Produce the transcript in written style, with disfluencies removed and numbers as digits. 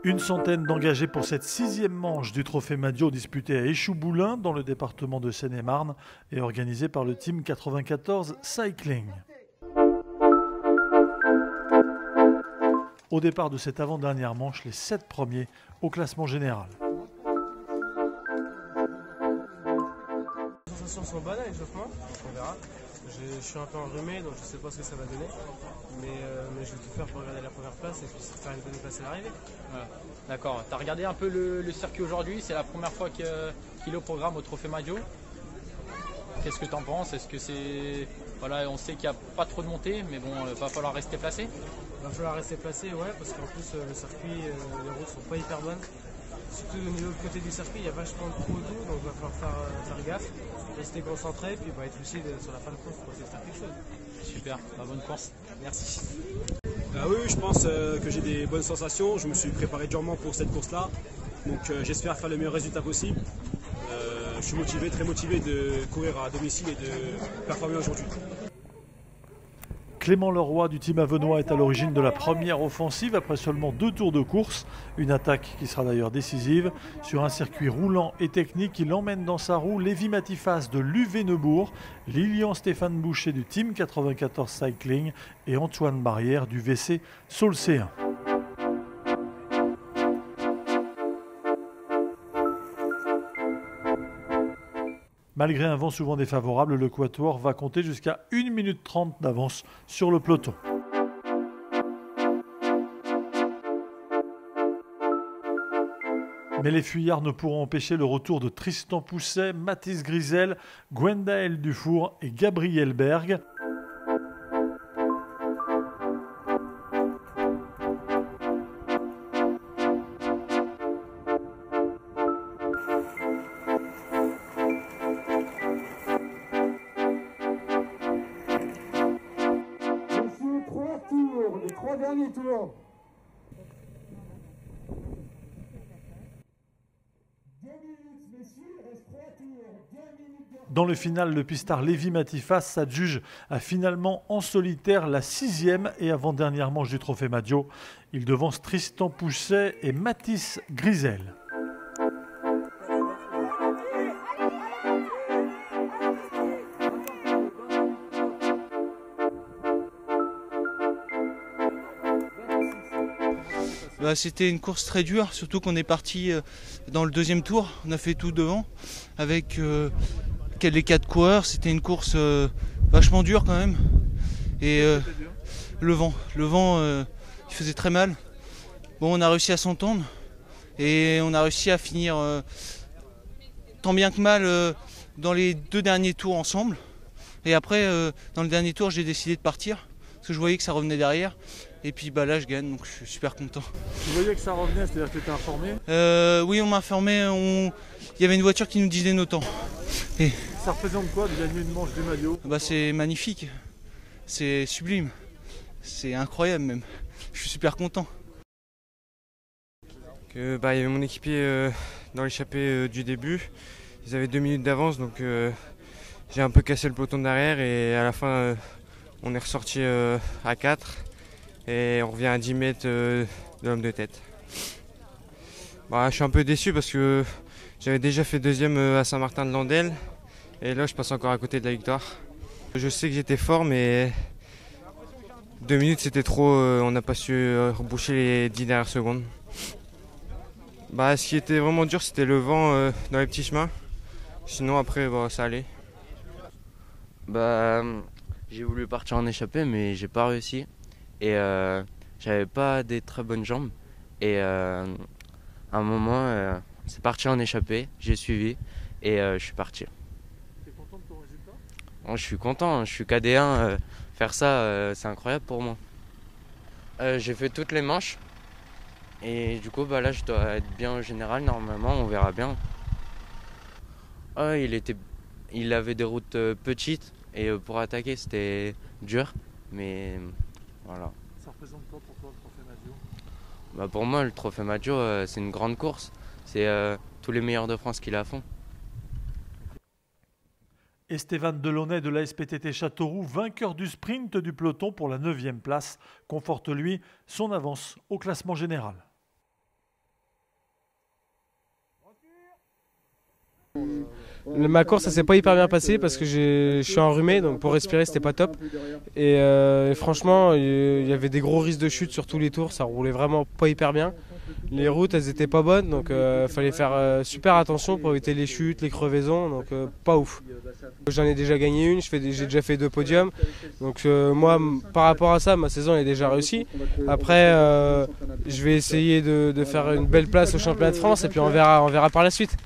Une centaine d'engagés pour cette 6e manche du Trophée Madio disputée à Échouboulin dans le département de Seine-et-Marne et organisée par le Team 94 Cycling. Au départ de cette avant-dernière manche, les 7 premiers au classement général. Les sensations sont bonnes à l'échauffement, on verra. Je suis un peu enrhumé, donc je ne sais pas ce que ça va donner. Mais je vais tout faire pour regarder la première place et puis faire une bonne place à l'arrivée. Voilà. D'accord. Tu as regardé un peu le circuit aujourd'hui, c'est la première fois qu'il est au programme au Trophée Madio. Qu'est-ce que tu en penses? Est-ce que c'est. Voilà, on sait qu'il n'y a pas trop de montée, mais bon, il va falloir rester placé. Il va falloir rester placé, ouais, parce qu'en plus le circuit, les routes sont pas hyper bonnes. Surtout au niveau du côté du circuit, il y a vachement de trous autour, donc il va falloir faire gaffe, rester concentré, puis être lucide sur la fin de course pour essayer de faire quelque chose. Super, bonne course. Merci. Oui, je pense que j'ai des bonnes sensations. Je me suis préparé durement pour cette course-là, donc j'espère faire le meilleur résultat possible. Je suis motivé, très motivé de courir à domicile et de performer aujourd'hui. Clément Leroy du team avenois est à l'origine de la première offensive après seulement 2 tours de course. Une attaque qui sera d'ailleurs décisive. Sur un circuit roulant et technique, il emmène dans sa roue Lévi Matifas de l'UV Neubourg, Lilian Stéphane Boucher du team 94 Cycling et Antoine Barrière du VC Saulcéen. Malgré un vent souvent défavorable, le Quatuor va compter jusqu'à 1 minute 30 d'avance sur le peloton. Mais les fuyards ne pourront empêcher le retour de Tristan Pousset, Mathis Grisel, Gwendaël Dufour et Gabriel Berg. Les 3 derniers tours. Dans le final, le pistard Lévi Matifas s'adjuge à finalement en solitaire la 6e et avant-dernière manche du Trophée Madio. Il devance Tristan Pousset et Mathis Grisel. C'était une course très dure, surtout qu'on est parti dans le 2e tour. On a fait tout devant avec les 4 coureurs. C'était une course vachement dure quand même. Et le vent, il faisait très mal. Bon, on a réussi à s'entendre et on a réussi à finir tant bien que mal dans les 2 derniers tours ensemble. Et après, dans le dernier tour, j'ai décidé de partir parce que je voyais que ça revenait derrière. Et puis là je gagne, donc je suis super content. Tu voyais que ça revenait, c'est-à-dire que tu étais informé? Oui, on m'a informé, il y avait une voiture qui nous disait nos temps. Et ça représente quoi de gagner une manche du Madio? C'est magnifique, c'est sublime, c'est incroyable même. Je suis super content. Il y avait mon équipier dans l'échappée du début. Ils avaient 2 minutes d'avance, donc j'ai un peu cassé le peloton derrière et à la fin on est ressorti à 4. Et on revient à 10 mètres de l'homme de tête. Je suis un peu déçu parce que j'avais déjà fait 2e à Saint-Martin-de-Landelle et là je passe encore à côté de la victoire. Je sais que j'étais fort mais 2 minutes c'était trop, on n'a pas su reboucher les 10 dernières secondes. Ce qui était vraiment dur c'était le vent dans les petits chemins, sinon après ça allait. J'ai voulu partir en échappée mais j'ai pas réussi. Et j'avais pas des très bonnes jambes. Et à un moment, c'est parti en échappée, j'ai suivi et je suis parti. Tu es content de ton résultat? Je suis content, je suis KD1. Faire ça, c'est incroyable pour moi. J'ai fait toutes les manches. Et du coup, là, je dois être bien au général. Normalement, on verra bien. Il avait des routes petites. Et pour attaquer, c'était dur. Mais voilà. Ça représente quoi pour toi le Trophée Madio? Pour moi, le Trophée Madio, c'est une grande course. C'est tous les meilleurs de France qui la font. Esteban Delaunay de la SPTT Châteauroux, vainqueur du sprint du peloton pour la 9e place, conforte lui son avance au classement général. Ma course, ça s'est pas hyper bien passé parce que je suis enrhumé, donc pour respirer, c'était pas top. Et franchement, il y avait des gros risques de chute sur tous les tours, ça roulait vraiment pas hyper bien. Les routes, elles étaient pas bonnes, donc fallait faire super attention pour éviter les chutes, les crevaisons, donc pas ouf. J'en ai déjà gagné une, j'ai déjà fait 2 podiums, donc moi, par rapport à ça, ma saison est déjà réussie. Après, je vais essayer de faire une belle place au championnat de France et puis on verra par la suite.